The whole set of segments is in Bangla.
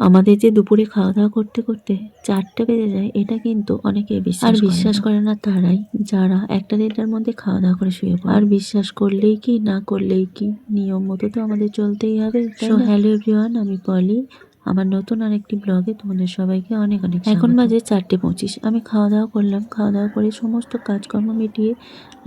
আমাদের যে দুপুরে খাওয়া দাওয়া করতে করতে 4টে বেজে যায়, এটা কিন্তু অনেকে বিশ্বাস করে না তারাই যারা 1টা-1:30টার মধ্যে খাওয়া দাওয়া করে শুয়ে পড়ে। আর বিশ্বাস করলেই কি না করলেই কি, নিয়ম মতো তো আমাদের চলতেই হবে। সো হ্যালো এভরিওয়ান, আমি পলি। আমার নতুন আরেকটি ব্লগে তোমাদের সবাইকে অনেক অনেক স্বাগত। এখন বাজে 4:25। আমি খাওয়া দাওয়া করলাম, খাওয়া দাওয়া করে সমস্ত কাজকর্ম মিটিয়ে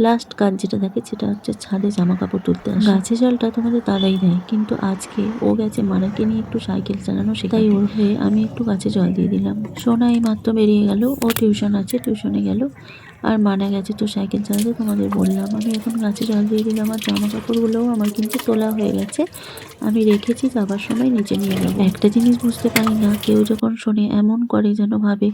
লাস্ট কাজ যেটা থাকে সেটা হচ্ছে ছাদে জামা কাপড় তুলতে আসা। গাছে জলটা তোমাদের দাদাই দেয়, কিন্তু আজকে ও গেছে মারাকে নিয়ে একটু সাইকেল চালানো শেখাতে। তাই ওর হয়ে আমি একটু গাছে জল দিয়ে দিলাম। সোনা এই মাত্র বেরিয়ে গেল, ও টিউশন আছে, টিউশনে গেল। আর মানা গেছে তো সাইকেল চালাতে, তোমাদের বললাম। আমি এখন গাছে জল দিয়ে দিলাম, আর জামা কাপড়গুলোও আমার কিন্তু তোলা হয়ে গেছে। আমি রেখেছি, যাবার সময় নিচে নিয়ে যাবো। একটা জিনিস বুঝতে পারি না, কেউ যখন শোনে এমন করে যেন ভাবে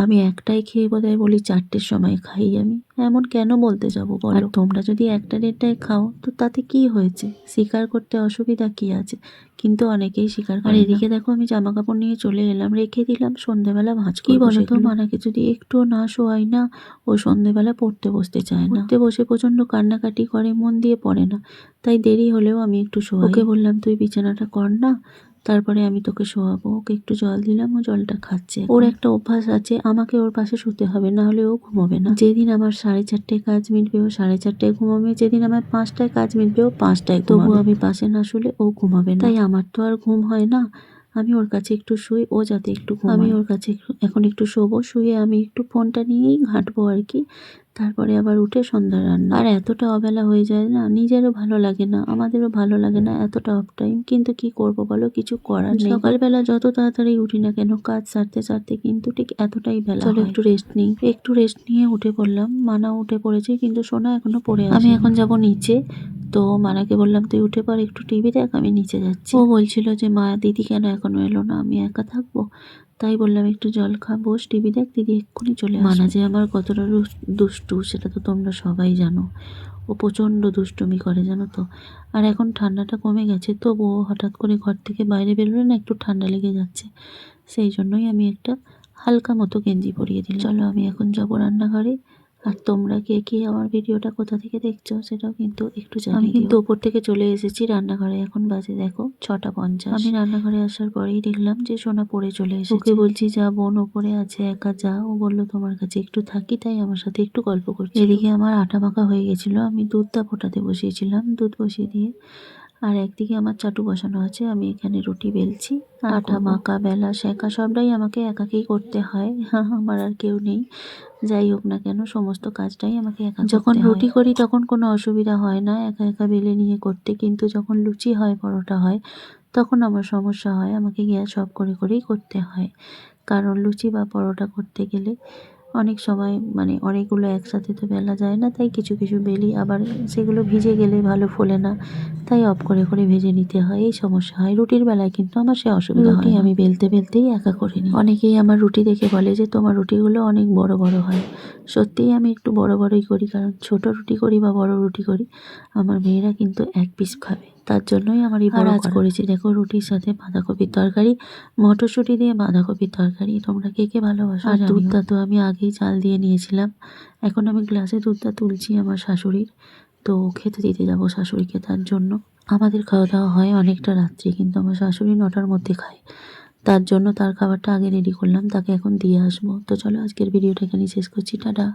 আমি একটাই খেয়ে বোধহয় বলি 4টের সময় খাই। আমি এমন কেন বলতে যাবো বলো? আর তোমরা যদি 1টা-1:30টায় খাও তো তাতে কি হয়েছে? স্বীকার করতে অসুবিধা কি আছে? কিন্তু অনেকেই স্বীকার করে। আর এদিকে দেখো আমি জামা কাপড় নিয়ে চলে এলাম, রেখে দিলাম। সন্ধ্যেবেলা ভাঁজ কি বলো তো, মানাকে যদি একটুও না শোয়াই না, ও সন্ধ্যেবেলা পড়তে বসতে চায় না। পড়তে বসে প্রচন্ড কান্নাকাটি করে, মন দিয়ে পড়ে না। তাই দেরি হলেও আমি একটু শোয়াই। ওকে বললাম তুই বিছানাটা কর না, তারপরে আমি তোকে শোয়াবো। ওকে একটু জল দিলাম, ও জলটা খাচ্ছে। ওর একটা অভ্যাস আছে, আমাকে ওর পাশে শুতে হবে, না হলে ও ঘুমোবে না। যেদিন আমার 4:30টায় কাজ মিটবে ও 4:30টায় ঘুমাবে, যেদিন আমার 5টায় কাজ মিটবে ও 5টায় ঘুমাবে। তবু আমি পাশে না শুলে ও ঘুমাবে না। তাই আমার তো আর ঘুম হয় না। আমি ওর কাছে একটু শুই, ও যাতে একটু ঘুমায়। আমি ওর কাছে এখন একটু শোবো, শুয়ে আমি একটু ফোনটা নিয়েই ঘাঁটবো আর কি। তারপরে আবার উঠে সন্ধ্যা রান্না। আর এতটা অবেলা হয়ে যায় না, নিজেরও ভালো লাগে না, আমাদেরও ভালো লাগে না এতটা অফ টাইম। কিন্তু কি করব বলো, কিছু করার নেই। সকালবেলা যত তাড়াতাড়ি উঠি না কেন, কাজ সারতে সারতে কিন্তু ঠিক এতটাই বেলা। চলো একটু রেস্ট নিই। একটু রেস্ট নিয়ে উঠে পড়লাম। মানা উঠে পড়েছে, কিন্তু সোনা এখনো পড়ে আছে। আমি এখন যাব নিচে। তো মানাকে বললাম তুই উঠে পর, একটু টিভি দেখ, আমি নিচে যাচ্ছি। ও বলছিল যে মা দিদি কেন এখনো এলো না, আমি একা থাকবো। তাই বললাম একটু জল খা, বস, টিভি দেখ, দিদি এক্ষুনি চলে আসবে। মানা যে আমার কতটা দুষ্টু সেটা তো তোমরা সবাই জানো। ও প্রচণ্ড দুষ্টুমি করে জানো তো। আর এখন ঠান্ডাটা কমে গেছে, তবুও হঠাৎ করে ঘর থেকে বাইরে বেরোলে না একটু ঠান্ডা লেগে যাচ্ছে। সেই জন্যই আমি একটা হালকা মতো গেঞ্জি পরিয়ে দিলাম। চলো আমি এখন যাবো রান্নাঘরে। আর তোমরা কে কে আমার ভিডিওটা কোথা থেকে দেখছো সেটাও কিন্তু একটু জানিও। আমি কিন্তু ওপর থেকে চলে এসেছি রান্নাঘরে, এখন বাজে দেখো 6:50। আমি রান্নাঘরে আসার পরেই দেখলাম যে সোনা পড়ে চলে এসেছে। ওকে বলছি যা, বোন ওপরে আছে, একা যা। ও বললো তোমার কাছে একটু থাকি, তাই আমার সাথে একটু গল্প করছি। এদিকে আমার আটা মাখা হয়ে গেছিলো, আমি দুধটা ফোটাতে বসিয়েছিলাম, দুধ বসিয়ে দিয়ে। আর একদিকে আমার চাটু বসানো আছে, আমি এখানে রুটি বেলছি। আটা মাখা, বেলা, সেঁকা সবটাই আমাকে একাকেই করতে হয়। আমার আর কেউ নেই। যাই হোক না কেন, সমস্ত কাজটাই আমাকে একা করতে হয়। যখন রুটি করি তখন কোনো অসুবিধা হয় না একা একা বেলে নিয়ে করতে, কিন্তু যখন লুচি হয়, পরোটা হয়, তখন আমার সমস্যা হয়। আমাকে গ্যাস অফ করে করেই করতে হয়, কারণ লুচি বা পরোটা করতে গেলে অনেক সময় অনেকগুলো একসাথে তো বেলা যায় না। তাই কিছু কিছু বেলি, আবার সেগুলো ভিজে গেলে ভালো ফোলে না, তাই অফ করে করে ভেজে নিতে হয়। এই সমস্যা হয়। রুটির বেলায় কিন্তু আমার সে অসুবিধা হয় না। আমি বেলতে বেলতেই একা করে নিই। অনেকেই আমার রুটি দেখে বলে যে তোমার রুটিগুলো অনেক বড় বড় হয়। সত্যিই আমি একটু বড় বড়ই করি, কারণ ছোট রুটি করি বা বড় রুটি করি, আমার মেয়েরা কিন্তু 1 পিস খাবে। তার জন্যই আমার এই বড় করা। করেছি দেখো, রুটির সাথে বাঁধাকপির তরকারি, মটরশুঁটি দিয়ে বাঁধাকপির তরকারি। তোমরা কে কে ভালোবাসো? আর দুধটা তো আমি আগেই চাল দিয়ে নিয়েছিলাম। এখন আমি গ্লাসে দুধটা তুলছি আমার শাশুড়ির, তো খেতে দিতে যাবো শাশুড়িকে। তার জন্য আমাদের খাওয়া দাওয়া হয় অনেকটা রাত্রি, কিন্তু আমার শাশুড়ি 9টার মধ্যে খায়। তার জন্য তার খাবারটা আগে রেডি করলাম, তাকে এখন দিয়ে আসবো। তো চলো আজকের ভিডিওটা এখানেই শেষ করছি, টাটা।